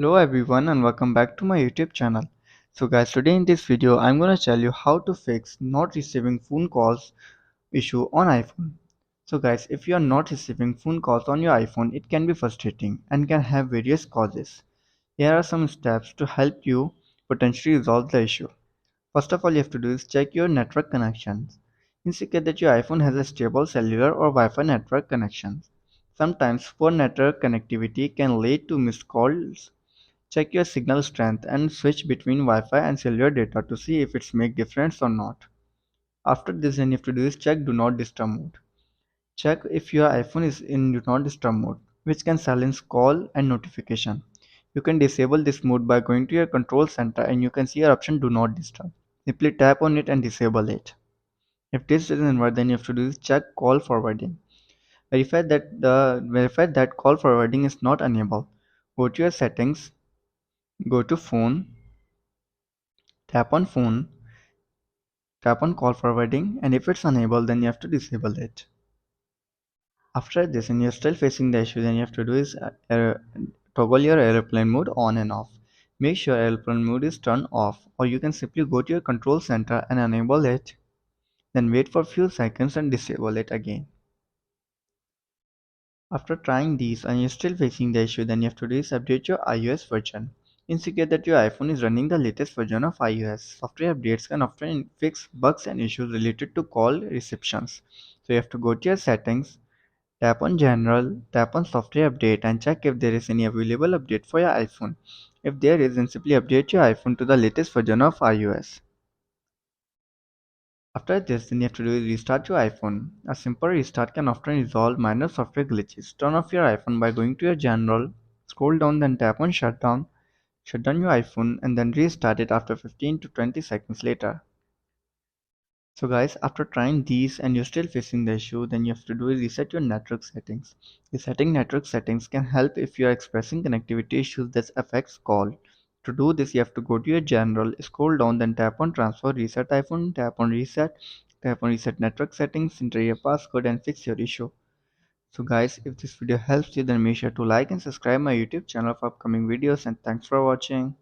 Hello everyone and welcome back to my YouTube channel. So guys, today in this video I'm gonna tell you how to fix not receiving phone calls issue on iPhone. So guys, if you are not receiving phone calls on your iPhone, it can be frustrating and can have various causes. Here are some steps to help you potentially resolve the issue. First of all, you have to do is check your network connections. Indicate that your iPhone has a stable cellular or Wi-Fi network connection. Sometimes poor network connectivity can lead to missed calls. Check your signal strength and switch between Wi-Fi and cellular data to see if it's make difference or not. After this, then you have to do is check do not disturb mode. Check if your iPhone is in do not disturb mode, which can silence call and notification. You can disable this mode by going to your control center and you can see your option do not disturb. Simply tap on it and disable it. If this doesn't work, then you have to do is check call forwarding. Verify that call forwarding is not enabled. Go to your settings, go to phone, tap on phone, tap on call forwarding, and if it's unable, then you have to disable it. After this, and you're still facing the issue, then you have to do is toggle your airplane mode on and off. Make sure airplane mode is turned off, or you can simply go to your control center and enable it, then wait for a few seconds and disable it again. After trying these and you're still facing the issue, then you have to do is update your iOS version. Ensure that your iPhone is running the latest version of iOS. Software updates can often fix bugs and issues related to call receptions. So you have to go to your settings, tap on general, tap on software update and check if there is any available update for your iPhone. If there is, then simply update your iPhone to the latest version of iOS. After this, then you have to do is restart your iPhone. A simple restart can often resolve minor software glitches. Turn off your iPhone by going to your general, scroll down, then tap on shutdown. Shut down your iPhone and then restart it after 15 to 20 seconds later. So guys, after trying these and you're still facing the issue, then you have to do is reset your network settings. Resetting network settings can help if you are expressing connectivity issues that affects call. To do this, you have to go to your general, scroll down, then tap on transfer, reset iPhone, tap on reset network settings, enter your passcode and fix your issue. So guys, if this video helps you, then make sure to like and subscribe my YouTube channel for upcoming videos and thanks for watching.